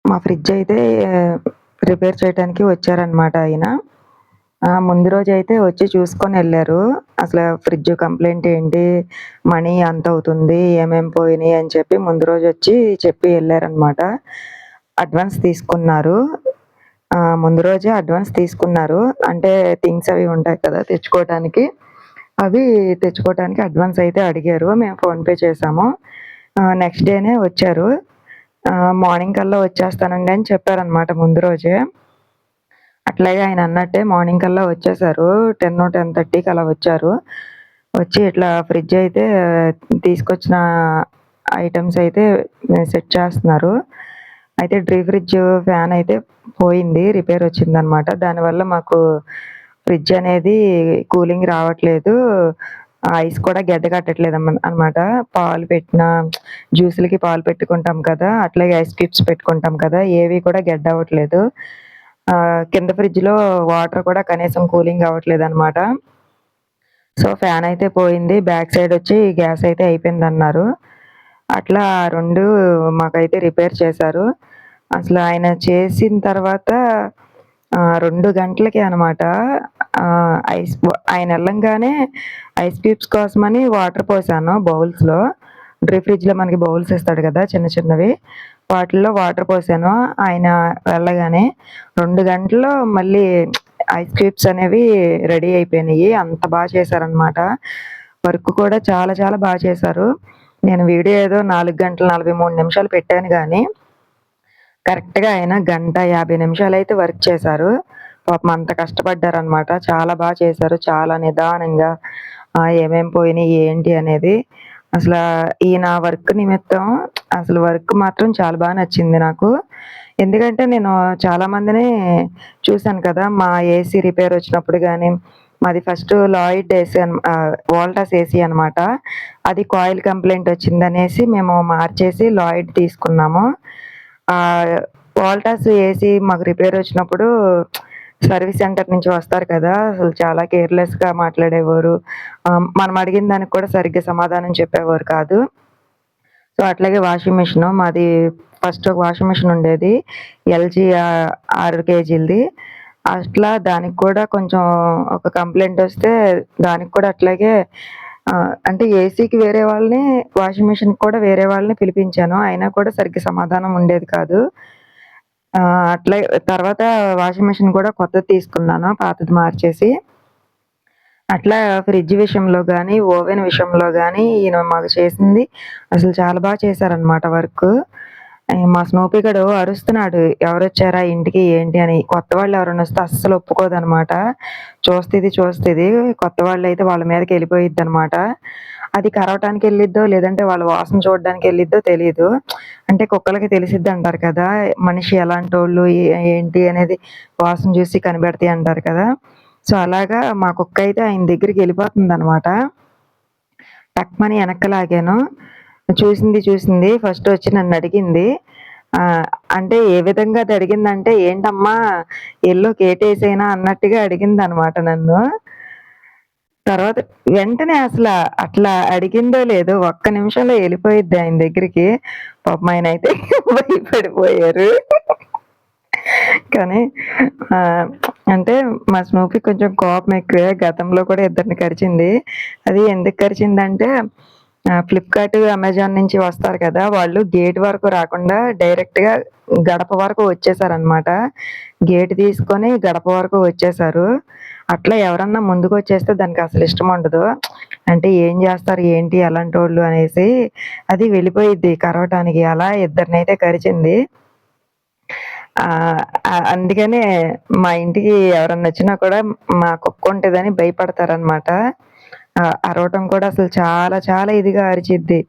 మా ఫ్రిడ్జ్ అయితే రిపేర్ చేయటానికి వచ్చారనమాట ఆయన. ముందు రోజైతే వచ్చి చూసుకొనెళ్లారు. అసల ఫ్రిడ్జ్ కంప్లెయింట్ ఏంటి? మనీ ఎంతవుతుంది? ఏమేం పోయినియి అని చెప్పి ముందు రోజొచ్చి చెప్పి ఎళ్లారనమాట. అడ్వాన్స్ తీసుకున్నారు. ముందు రోజే అడ్వాన్స్ తీసుకున్నారు. అంటే థింగ్స్ అవి ఉంటాయి కదా! తెచ్చుకోవటానికి. అవి తెచ్చుకోవటానికి అడ్వాన్స్ అయితే అడిగారు. మేము ఫోన్‌పే చేశాము. నెక్స్ట్ డేనే వచ్చారు. మార్నింగ్ కల్లా వచ్చేస్తానండి అని చెప్పారనమాట ముందు రోజే. అట్లాగే ఆయన అన్నట్టే మార్నింగ్ కల్లా వచ్చేసారు. 10, 10:30కి అలా వచ్చారు. వచ్చి ఇట్లా ఫ్రిడ్జ్ అయితే తీసుకొచ్చిన ఐటెమ్స్ అయితే సెట్ చేస్తున్నారు. అయితే ఫ్రిడ్జ్ ఫ్యాన్ అయితే పోయింది. రిపేర్ వచ్చిందనమాట. దానివల్ల మాకు ఫ్రిడ్జ్ అనేది కూలింగ్ రావట్లేదు. ఐస్ కూడా గడ్డ కట్టట్లేదు అనమాట. పాలు పెట్టిన జ్యూసులకి పాలు పెట్టుకుంటాం కదా! అట్లాగే ఐస్ క్యూబ్స్ పెట్టుకుంటాం కదా! ఏవి కూడా గడ్డ అవ్వట్లేదు. కింద ఫ్రిడ్జ్‌లో వాటర్ కూడా కనీసం కూలింగ్ అవ్వట్లేదనమాట. సో, ఫ్యాన్ అయితే పోయింది. బ్యాక్ సైడ్ వచ్చి గ్యాస్ అయితే అయిపోయిందన్నారు. అట్లా 2 మాకైతే రిపేర్ చేశారు. అసలు ఆయన చేసిన తర్వాత 2 గంటలకే అనమాట ఆయన ఎళ్ళంగానే ఐస్ క్యూబ్స్ కోసమని వాటర్ పోసాను బౌల్స్‌లో. ఫ్రిడ్జ్‌లో మనకి బౌల్స్ ఇస్తాడు కదా! చిన్న చిన్నవి. వాటిల్లో వాటర్ పోసాను. ఆయన వెళ్ళగానే 2 గంటల్లో మళ్ళీ ఐస్ క్యూబ్స్ అనేవి రెడీ అయిపోయినియి. అంత చేశారనమాట. వర్క్ కూడా చాలా చాలా చేశారు. నేను వీడియో ఏదో 4 గంటలు 43 నిమిషాలు పెట్టాను గానీ, కరెక్ట్‌గా ఆయన 1:50 నిమిషాలైతే వర్క్ చేశారు. పాపం అంత కష్టపడ్డారనమాట. చాలా చేశారు. చాలా నిదానంగా ఏమేం పోయినియి, ఏంటి అనేది. అసలా ఈయన వర్క్ నిమిత్తం అసలు వర్క్ మాత్రం చాలా నచ్చింది నాకు. ఎందుకంటే నేను చాలా మందిని చూసాను కదా! మా ఏసీ రిపేర్ వచ్చినప్పుడు గానీ, మాది first Lloyd AC Voltas AC అనమాట. అది కాయిల్ కంప్లెయింట్ వచ్చిందనేసి మేము మార్చేసి లాయిడ్ తీసుకున్నాము. వోల్టాస్ ఏసీ మాకు రిపేర్ వచ్చినప్పుడు సర్వీస్ సెంటర్ నుంచి వస్తారు కదా! అసలు చాలా కేర్‌లెస్‌గా మాట్లాడేవారు. మనం అడిగిన దానికి కూడా సరిగ్గా సమాధానం చెప్పేవారు కాదు. సో, అట్లాగే వాషింగ్ మిషను మాది ఫస్ట్ ఒక వాషింగ్ మిషన్ ఉండేది. ఎల్‌జీ 6 కేజీలది. అట్లా దానికి కూడా కొంచెం ఒక కంప్లెయింట్ వస్తే దానికి కూడా అట్లాగే అంటే ఏసీకి వేరే వాళ్ళని, వాషింగ్ మిషన్‌కి కూడా వేరే వాళ్ళని పిలిపించాను. అయినా కూడా సరిగ్గా సమాధానం ఉండేది కాదు. అట్లే తర్వాత వాషింగ్ మిషన్ కూడా కొత్తది తీసుకున్నాను పాతది మార్చేసి. అట్లా ఫ్రిడ్జ్ విషయంలో గానీ, ఓవెన్ విషయంలో గానీ ఈయన మాకు చేసింది అసలు చాలా చేశారనమాట వర్కు. మా స్నూపీ గాడు అరుస్తున్నాడు. ఎవరొచ్చారా ఇంటికి ఏంటి అని. కొత్త వాళ్ళు ఎవరైనా వస్తే అస్సలు ఒప్పుకోదనమాట. చూస్తది. కొత్త వాళ్ళైతే వాళ్ళ మీదకెళ్ళిపోయిద్దనమాట. అది కరవటానికి ఎళ్ళిద్దో, లేదంటే వాళ్ళ వాసన చూడడానికి ఎళ్ళిద్దో తెలీదు. అంటే కుక్కలకి తెలిసిద్దంటారు కదా! మనిషి ఎలాంటోళ్ళు, ఏంటి అనేది వాసన చూసి కనిపెడతాయి అంటారు కదా! సో, అలాగా మా కుక్కయితే ఆయన దగ్గరికెళ్ళిపోతుందనమాట. టక్‌మని ఎనక్కి లాగాను. చూసింది ఫస్ట్ వచ్చి నన్నడిగింది. అంటే ఏ విధంగా అది అడిగిందంటే, "ఏంటమ్మా యెల్లో కేటేసేనా" అన్నట్టుగా అడిగిందనమాట నన్ను. తర్వాత వెంటనే అట్లా అడిగిందో లేదో ఒక్క నిమిషంలో ఎళ్ళిపోయిద్ది ఆయన దగ్గరికి. పాపం ఆయనయితే భయపడిపోయారు. కానీ అంటే మా స్నూపీ కొంచెం కోపం ఎక్కువే. గతంలో కూడా ఇద్దరిని కరిచింది. అది ఎందుకు కరిచిందంటే ఫ్లిప్‌కార్ట్, అమెజాన్ నుంచి వస్తారు కదా! వాళ్ళు గేట్ వరకు రాకుండా డైరెక్ట్‌గా గడప వరకు వచ్చేసారనమాట. గేట్ తీసుకొని గడప వరకు వచ్చేసారు. అట్లా ఎవరన్నా ముందుకొచ్చేస్తే దానికి అసలు ఇష్టం ఉండదు. అంటే ఏం చేస్తారు, ఏంటి ఎలాంటోళ్ళు అనేసి అది వెళ్ళిపోయిద్ది కరవటానికి. అలా ఇద్దరినైతే కరిచింది. అందుకనే మా ఇంటికి ఎవరన్నొచ్చినా కూడా మా కుక్క ఉంటదని భయపడతారనమాట. అరవటం కూడా అసలు చాలా ఇదిగా అరిచిద్ది.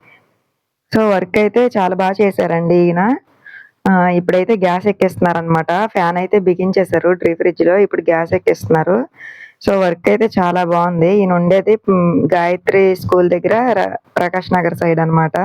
సో, వర్క్ అయితే చాలా చేశారండి ఈయన. ఇప్పుడైతే గ్యాస్ ఎక్కిస్తున్నారనమాట. ఫ్యాన్ అయితే బిగించేశారు ఫ్రిడ్జ్‌లో. ఇప్పుడు గ్యాస్ ఎక్కిస్తున్నారు. సో, వర్క్ అయితే చాలా బావుంది. ఈయన ఉండేది గాయత్రి స్కూల్ దగ్గర ప్రకాష్ నగర్ సైడ్ అనమాట.